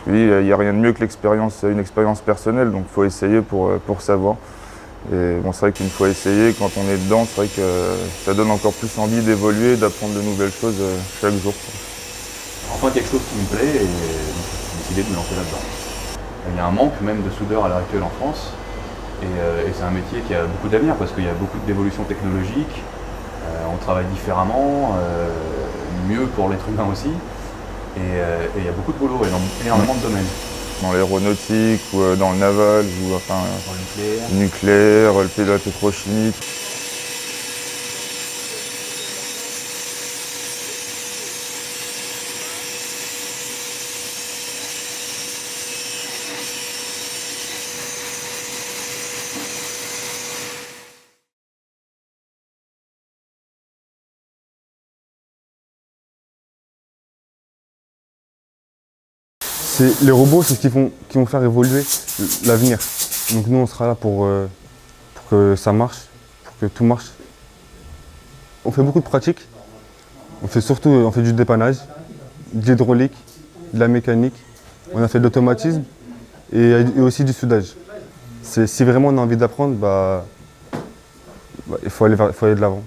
Oui, il n'y a rien de mieux que une expérience personnelle, donc il faut essayer pour savoir. Et bon, c'est vrai qu'une fois essayé, quand on est dedans, c'est vrai que ça donne encore plus envie d'évoluer, d'apprendre de nouvelles choses chaque jour. Enfin, quelque chose qui me plaît et j'ai décidé de me lancer là-dedans. Il y a un manque même de soudeurs à l'heure actuelle en France et c'est un métier qui a beaucoup d'avenir parce qu'il y a beaucoup d'évolutions technologiques, on travaille différemment, mieux pour l'être humain aussi et il y a beaucoup de boulot et dans énormément de domaines. Dans l'aéronautique ou dans le naval, ou enfin, Dans le nucléaire, le pétrochimique. Les robots, c'est ce qui vont faire évoluer l'avenir. Donc nous, on sera là pour que ça marche, pour que tout marche. On fait beaucoup de pratiques. On fait du dépannage, de l'hydraulique, de la mécanique. On a fait de l'automatisme et aussi du soudage. Si vraiment on a envie d'apprendre, il faut aller de l'avant.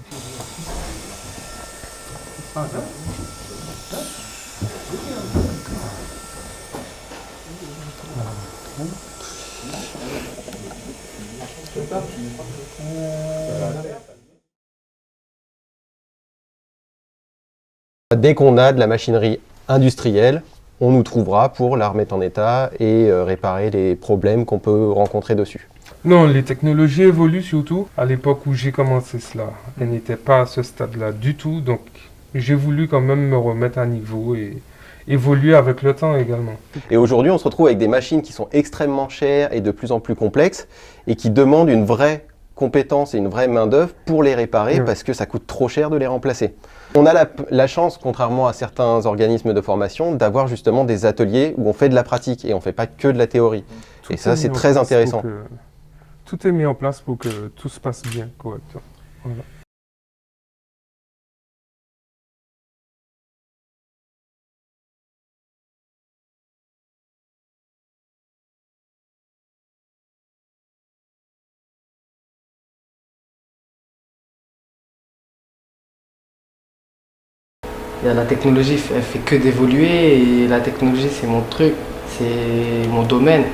Dès qu'on a de la machinerie industrielle, on nous trouvera pour la remettre en état et réparer les problèmes qu'on peut rencontrer dessus. Non, les technologies évoluent surtout. À l'époque où j'ai commencé cela, elles n'étaient pas à ce stade-là du tout. Donc j'ai voulu quand même me remettre à niveau et évoluer avec le temps également. Et aujourd'hui, on se retrouve avec des machines qui sont extrêmement chères et de plus en plus complexes et qui demandent une vraie compétence et une vraie main-d'œuvre pour les réparer parce que ça coûte trop cher de les remplacer. On a la chance, contrairement à certains organismes de formation, d'avoir justement des ateliers où on fait de la pratique et on ne fait pas que de la théorie. Et ça, c'est très intéressant. Tout est mis en place pour que tout se passe bien, correctement. Voilà. La technologie, elle fait que d'évoluer et la technologie, c'est mon truc, c'est mon domaine.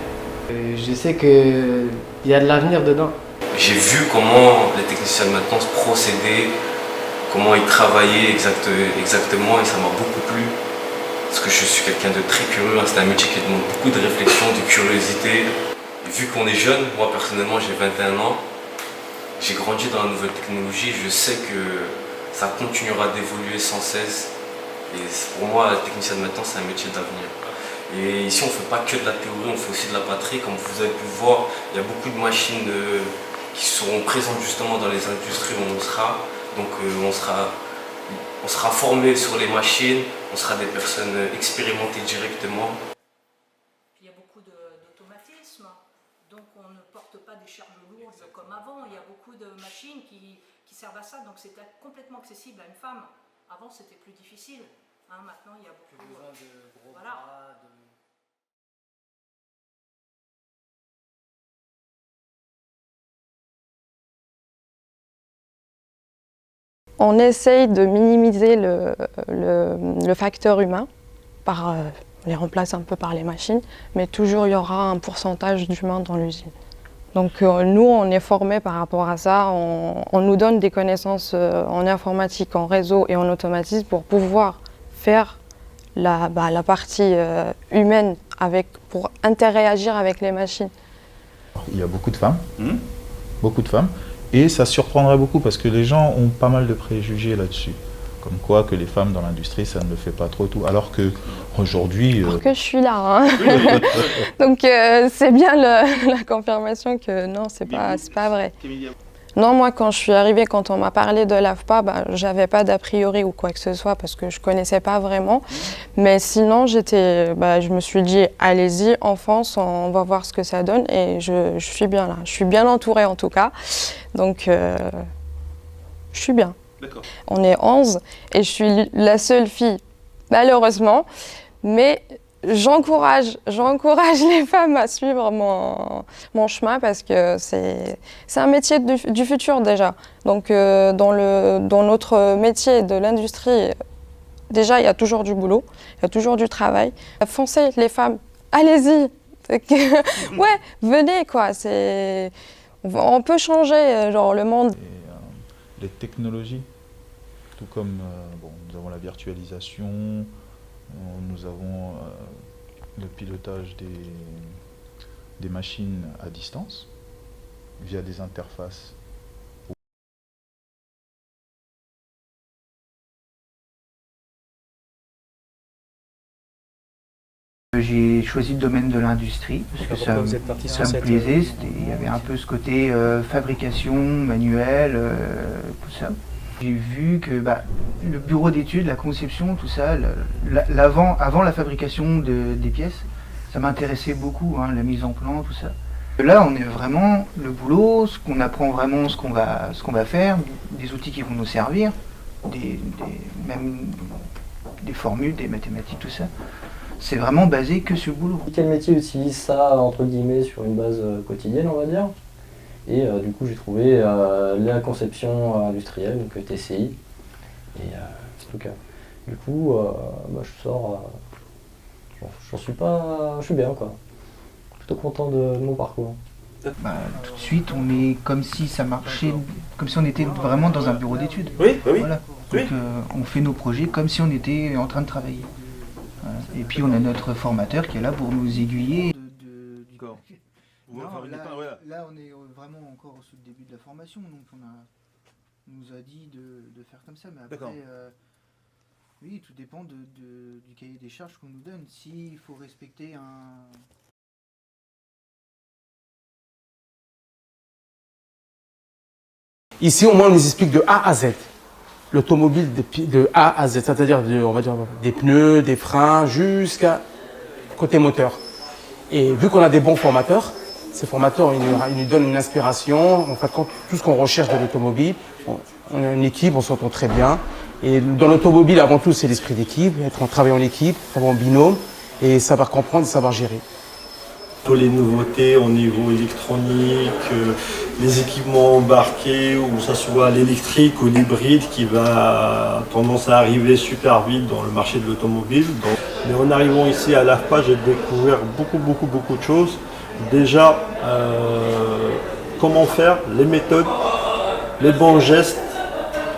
Je sais qu'il y a de l'avenir dedans. J'ai vu comment les techniciens de maintenance procédaient, comment ils travaillaient exactement et ça m'a beaucoup plu. Parce que je suis quelqu'un de très curieux, c'est un métier qui demande beaucoup de réflexion, de curiosité. Et vu qu'on est jeune, moi personnellement j'ai 21 ans, j'ai grandi dans la nouvelle technologie, je sais que ça continuera d'évoluer sans cesse. Et pour moi, le technicien de maintenance, c'est un métier d'avenir. Et ici, on ne fait pas que de la théorie, on fait aussi de la patrie. Comme vous avez pu voir, il y a beaucoup de machines qui seront présentes justement dans les industries où on sera. Donc on sera formé sur les machines, on sera des personnes expérimentées directement. Il y a beaucoup d'automatisme, donc on ne porte pas des charges lourdes comme avant. Il y a beaucoup de machines qui servent à ça, donc c'était complètement accessible à une femme. Avant, c'était plus difficile. Maintenant, il y a beaucoup besoin de gros bras. On essaye de minimiser le facteur humain par les remplacer un peu par les machines, mais toujours il y aura un pourcentage d'humains dans l'usine. Donc nous, on est formés par rapport à ça, on nous donne des connaissances en informatique, en réseau et en automatisme pour pouvoir faire la partie humaine pour interagir avec les machines. Il y a beaucoup de femmes, et ça surprendrait beaucoup parce que les gens ont pas mal de préjugés là-dessus. Comme quoi que les femmes dans l'industrie, ça ne le fait pas trop tout. Alors qu'aujourd'hui... Alors que je suis là, hein. Donc c'est bien la confirmation que non, c'est pas vrai. Non, moi quand je suis arrivée, quand on m'a parlé de l'AFPA, j'avais pas d'a priori ou quoi que ce soit parce que je connaissais pas vraiment. Mais sinon, je me suis dit, allez-y, en France, on va voir ce que ça donne et je suis bien là. Je suis bien entourée en tout cas. Donc je suis bien. On est 11 et je suis la seule fille, malheureusement. Mais J'encourage les femmes à suivre mon chemin parce que c'est un métier du futur déjà. Donc dans notre métier de l'industrie, déjà il y a toujours du boulot, il y a toujours du travail. Foncez les femmes, allez-y. Ouais, venez quoi. On peut changer genre le monde. Et, les technologies, tout comme nous avons la virtualisation. Nous avons le pilotage des machines à distance via des interfaces. J'ai choisi le domaine de l'industrie parce que ça me plaisait. Il y avait un peu ce côté fabrication manuelle, tout ça. J'ai vu que le bureau d'études, la conception, tout ça, avant la fabrication des pièces, ça m'intéressait beaucoup, hein, la mise en plan, tout ça. Là, on est vraiment le boulot, ce qu'on apprend vraiment, ce qu'on va faire, des outils qui vont nous servir, même des formules, des mathématiques, tout ça. C'est vraiment basé que sur le boulot. Quel métier utilise ça, entre guillemets, sur une base quotidienne, on va dire? Et du coup, j'ai trouvé la conception industrielle, donc TCI. Et en tout cas, du coup, je sors, je suis bien, quoi. Plutôt content de mon parcours. Tout de suite, on est comme si ça marchait, comme si on était vraiment dans un bureau d'études. Oui, oui. Voilà. Donc on fait nos projets comme si on était en train de travailler. Voilà. Et puis on a notre formateur qui est là pour nous aiguiller. Là, on est vraiment encore au début de la formation, donc on nous a dit de faire comme ça, mais après, oui, tout dépend du cahier des charges qu'on nous donne. S'il faut respecter un... Ici, au moins, on nous explique de A à Z. L'automobile de A à Z, c'est-à-dire, on va dire, des pneus, des freins, jusqu'à côté moteur. Et vu qu'on a des bons formateurs, ces formateurs, ils nous donnent une inspiration, en fait, tout ce qu'on recherche de l'automobile. On a une équipe, on s'entend très bien. Et dans l'automobile, avant tout, c'est l'esprit d'équipe, être en travail en équipe, travailler en binôme, et savoir comprendre, savoir gérer. Toutes les nouveautés au niveau électronique, les équipements embarqués, ou ça soit l'électrique ou l'hybride qui va tendance à arriver super vite dans le marché de l'automobile. Mais en arrivant ici à l'AFPA, j'ai découvert beaucoup de choses. Déjà, comment faire, les méthodes, les bons gestes.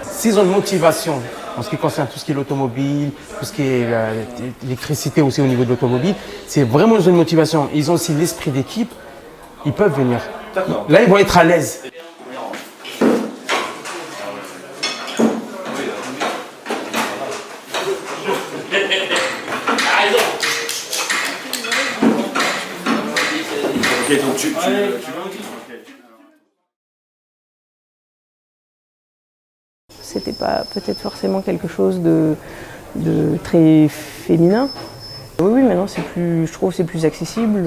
S'ils ont une motivation en ce qui concerne tout ce qui est l'automobile, tout ce qui est l'électricité aussi au niveau de l'automobile, c'est vraiment une motivation. Ils ont aussi l'esprit d'équipe, ils peuvent venir. Là, ils vont être à l'aise. C'était pas peut-être forcément quelque chose de très féminin. Oui, maintenant je trouve que c'est plus accessible.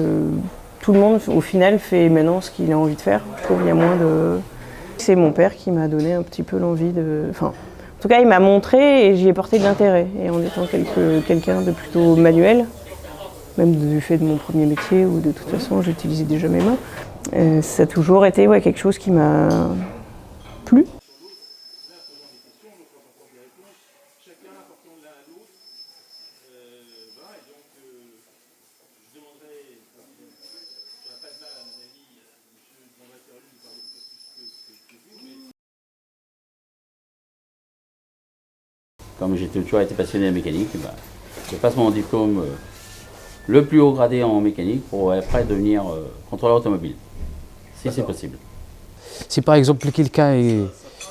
Tout le monde au final fait maintenant ce qu'il a envie de faire. Je trouve qu'il y a moins de... C'est mon père qui m'a donné un petit peu l'envie de... Enfin, en tout cas, il m'a montré et j'y ai porté de l'intérêt. Et en étant quelqu'un de plutôt manuel, même du fait de mon premier métier, où de toute façon j'utilisais déjà mes mains, ça a toujours été quelque chose qui m'a plu. Comme j'ai toujours été passionné de mécanique, je passe mon diplôme le plus haut gradé en mécanique pour après devenir contrôleur automobile, si c'est possible. Si par exemple quelqu'un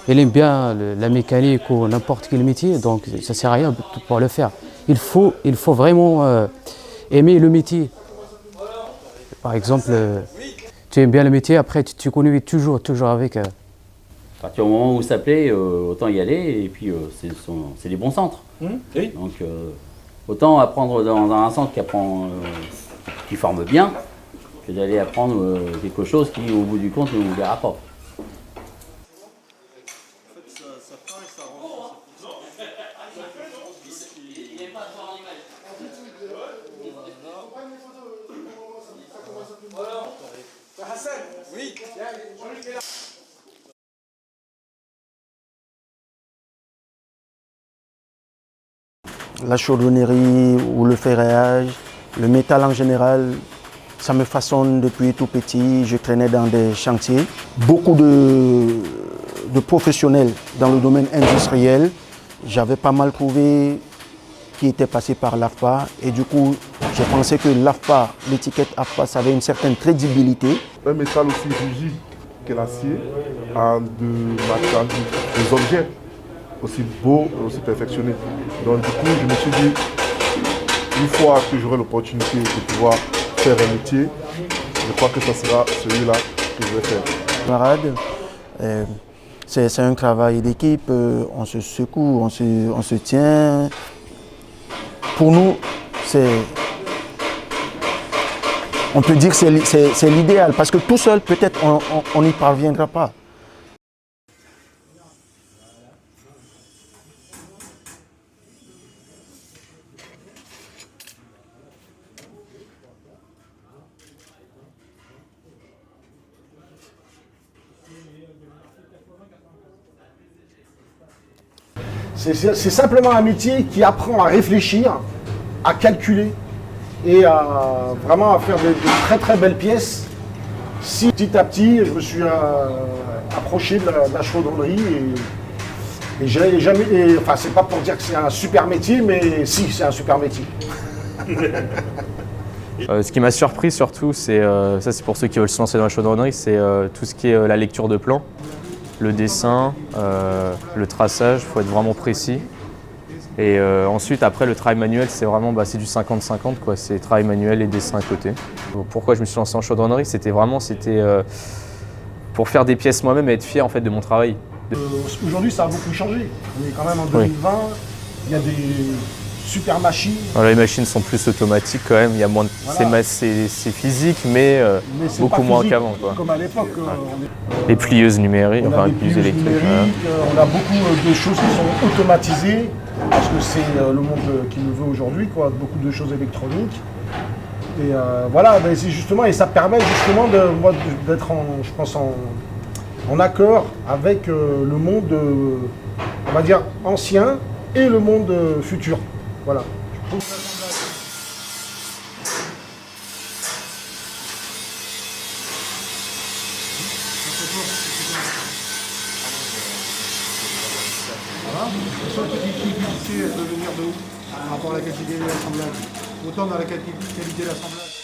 aime bien la mécanique ou n'importe quel métier, donc ça ne sert à rien de pouvoir le faire. Il faut vraiment aimer le métier. Par exemple, tu aimes bien le métier, après tu connais toujours avec... À partir du moment où ça plaît, autant y aller, et puis c'est des bons centres. Oui. Donc autant apprendre dans un centre qui forme bien, que d'aller apprendre quelque chose qui, au bout du compte, ne vous verra pas. Oui. La chaudronnerie ou le ferraillage, le métal en général, ça me façonne depuis tout petit. Je traînais dans des chantiers. Beaucoup de professionnels dans le domaine industriel. J'avais pas mal trouvé qui étaient passés par l'AFPA et du coup, j'ai pensé que l'AFPA, l'étiquette AFPA, ça avait une certaine crédibilité. Un métal aussi rigide que l'acier a des objets aussi beaux et aussi perfectionnés. Donc du coup, je me suis dit, une fois que j'aurai l'opportunité de pouvoir faire un métier, je crois que ce sera celui-là que je vais faire. Camarades, c'est un travail d'équipe, on se secoue, on se tient. Pour nous, on peut dire que c'est l'idéal, parce que tout seul, peut-être, on n'y parviendra pas. C'est simplement un métier qui apprend à réfléchir, à calculer et vraiment à faire de très très belles pièces. Si petit à petit, je me suis approché de la chaudronnerie et j'ai jamais. Enfin, c'est pas pour dire que c'est un super métier, mais si, c'est un super métier. Ce qui m'a surpris surtout, c'est ça, c'est pour ceux qui veulent se lancer dans la chaudronnerie, c'est tout ce qui est la lecture de plans. Le dessin, le traçage, il faut être vraiment précis. Et ensuite, après, le travail manuel, c'est vraiment c'est du 50-50, quoi. C'est travail manuel et dessin à côté. Pourquoi je me suis lancé en chaudronnerie, c'était pour faire des pièces moi-même et être fier en fait, de mon travail. Aujourd'hui, ça a beaucoup changé. On est quand même en 2020, il y a des super machines. Alors, les machines sont plus automatiques quand même, il y a moins de... voilà. C'est physique, mais beaucoup moins qu'avant. Comme à l'époque. Les plieuses numériques, enfin les plieuses électriques. On a beaucoup de choses qui sont automatisées, parce que c'est le monde qui nous veut aujourd'hui, quoi. Beaucoup de choses électroniques. Et voilà, c'est justement, et ça permet justement d'être je pense, en accord avec le monde, on va dire, ancien et le monde futur. Voilà. La seule petite difficulté, elle peut venir de où par rapport à la qualité de l'assemblage. Autant dans la qualité de l'assemblage.